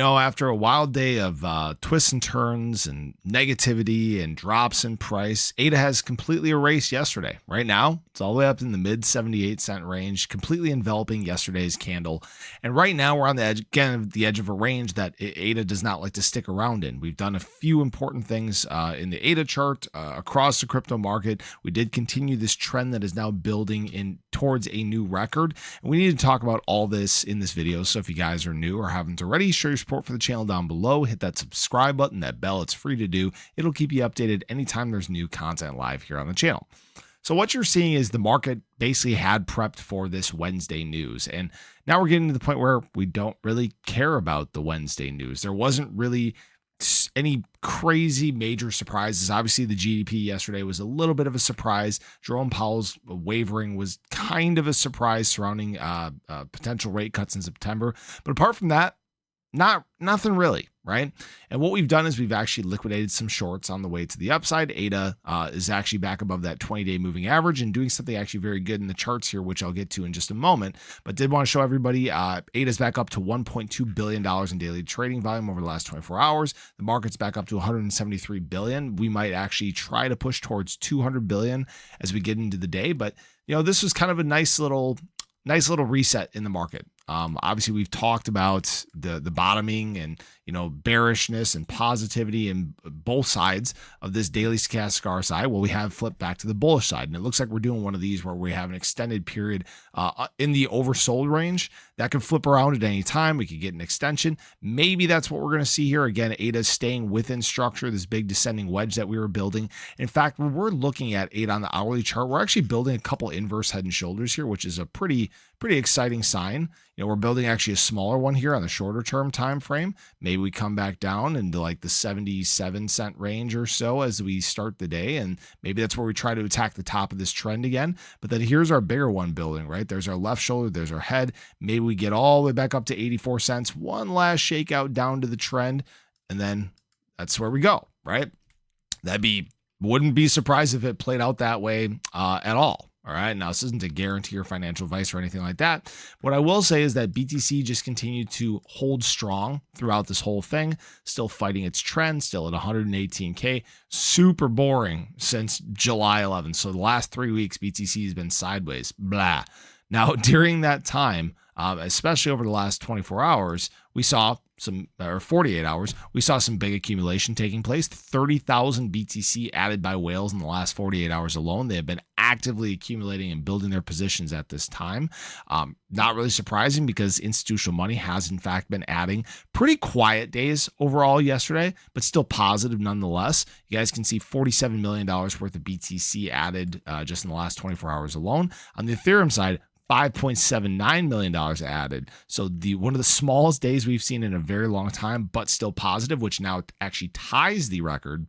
After a wild day of twists and turns and negativity and drops in price, ADA has completely erased yesterday. Right now, it's all the way up in the mid 78-cent range, completely enveloping yesterday's candle. And right now, we're on the edge, again, the edge of a range that ADA does not like to stick around in. We've done a few important things in the ADA chart across the crypto market. We did continue this trend that is now building in towards a new record. And we need to talk about all this in this video. So if you guys are new or haven't already, show your support for the channel down below. Hit that subscribe button, that bell. It's free to do. It'll keep you updated anytime there's new content live here on the channel. So what you're seeing is the market basically had prepped for this Wednesday news. And now we're getting to the point where we don't really care about the Wednesday news. There wasn't really any crazy major surprises. Obviously, the GDP yesterday was a little bit of a surprise. Jerome Powell's wavering was kind of a surprise surrounding potential rate cuts in September. But apart from that, nothing really, right? And what we've done is we've actually liquidated some shorts on the way to the upside. ADA is actually back above that 20-day moving average and doing something actually very good in the charts here, which I'll get to in just a moment. But did want to show everybody ADA's back up to $1.2 billion in daily trading volume over the last 24 hours. The market's back up to 173 billion. We might actually try to push towards 200 billion as we get into the day. But this was kind of a nice little reset in the market. Obviously, we've talked about the bottoming and bearishness and positivity in both sides of this daily stochastic RSI. Well, we have flipped back to the bullish side, and it looks like we're doing one of these where we have an extended period in the oversold range that could flip around at any time. We could get an extension. Maybe that's what we're going to see here. Again, ADA staying within structure, this big descending wedge that we were building. In fact, when we're looking at ADA on the hourly chart, we're actually building a couple inverse head and shoulders here, which is a pretty exciting sign. We're building actually a smaller one here on the shorter term time frame. Maybe we come back down into like the 77-cent range or so as we start the day, and maybe that's where we try to attack the top of this trend again. But then here's our bigger one building, right? There's our left shoulder, there's our head. Maybe we get all the way back up to 84 cents, one last shakeout down to the trend, and then that's where we go, right? Wouldn't be surprised if it played out that way at all. All right. Now, this isn't a guarantee or financial advice or anything like that. What I will say is that BTC just continued to hold strong throughout this whole thing, still fighting its trend, still at 118K. Super boring since July 11th. So the last 3 weeks, BTC has been sideways. Blah. Now, during that time, especially over the last 24 hours, we saw or 48 hours, we saw some big accumulation taking place. 30,000 BTC added by whales in the last 48 hours alone. They have been actively accumulating and building their positions at this time. Not really surprising because institutional money has in fact been adding. Pretty quiet days overall yesterday, but still positive nonetheless. You guys can see $47 million worth of BTC added just in the last 24 hours alone. On the Ethereum side, $5.79 million added. So one of the smallest days we've seen in a very long time, but still positive, which now actually ties the record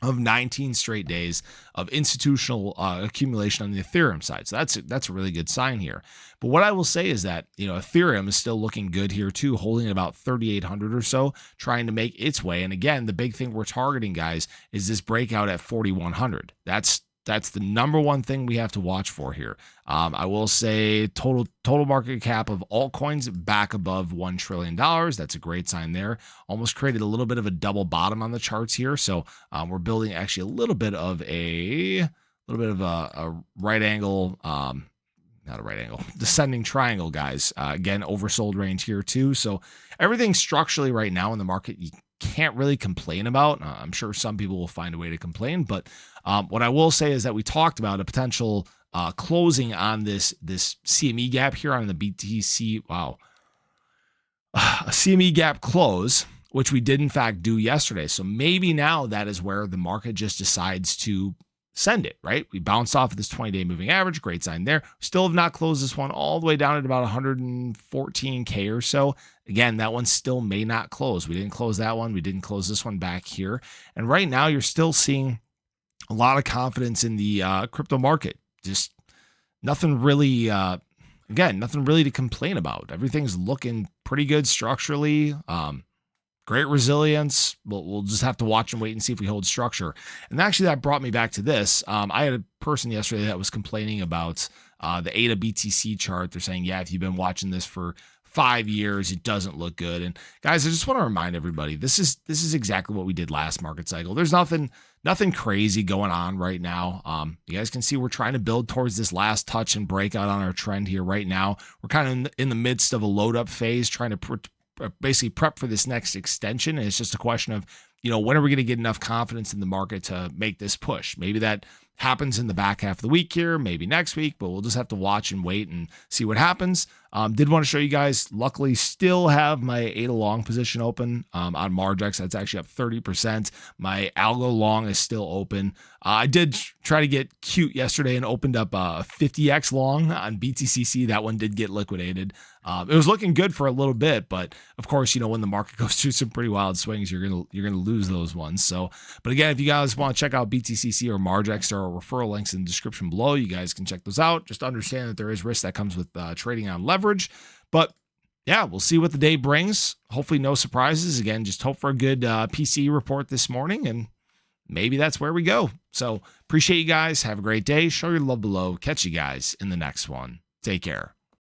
of 19 straight days of institutional accumulation on the Ethereum side. So that's a really good sign here. But what I will say is that, Ethereum is still looking good here too, holding at about 3,800 or so, trying to make its way. And again, the big thing we're targeting, guys, is this breakout at 4,100. That's the number one thing we have to watch for here. I will say total market cap of altcoins back above $1 trillion. That's a great sign there. Almost created a little bit of a double bottom on the charts here. So we're building actually a little bit of a right angle, not a right angle, descending triangle, guys. Again, oversold range here too. So everything structurally right now in the market, you can't really complain about. I'm sure some people will find a way to complain, but what I will say is that we talked about a potential closing on this CME gap here on the BTC. Wow. A CME gap close, which we did in fact do yesterday. So maybe now that is where the market just decides to send it, right? We bounced off of this 20-day moving average. Great sign there. Still have not closed this one all the way down at about 114K or so. Again, that one still may not close. We didn't close that one. We didn't close this one back here. And right now you're still seeing a lot of confidence in the crypto market. Just nothing really, nothing really to complain about. Everything's looking pretty good structurally. Great resilience. We'll just have to watch and wait and see if we hold structure. And actually that brought me back to this. I had a person yesterday that was complaining about the ADA BTC chart. They're saying, yeah, if you've been watching this for 5 years, it doesn't look good. And guys, I just want to remind everybody, this is exactly what we did last market cycle. There's nothing crazy going on right now. You guys can see we're trying to build towards this last touch and breakout on our trend here right now. We're kind of in the midst of a load up phase, trying to basically prep for this next extension. And it's just a question of, when are we going to get enough confidence in the market to make this push? Maybe that happens in the back half of the week here, maybe next week, but we'll just have to watch and wait and see what happens. Did want to show you guys, luckily still have my ADA long position open on Margex. That's actually up 30%. My algo long is still open. I did try to get cute yesterday and opened up a 50x long on BTCC. That one did get liquidated. It was looking good for a little bit, but of course, when the market goes through some pretty wild swings, you're gonna lose those ones. So, but again, if you guys want to check out BTCC or Margex, there are referral links in the description below. You guys can check those out. Just understand that there is risk that comes with trading on leverage. But yeah, we'll see what the day brings. Hopefully, no surprises. Again, just hope for a good PCE report this morning, and maybe that's where we go. So appreciate you guys. Have a great day. Show your love below. Catch you guys in the next one. Take care.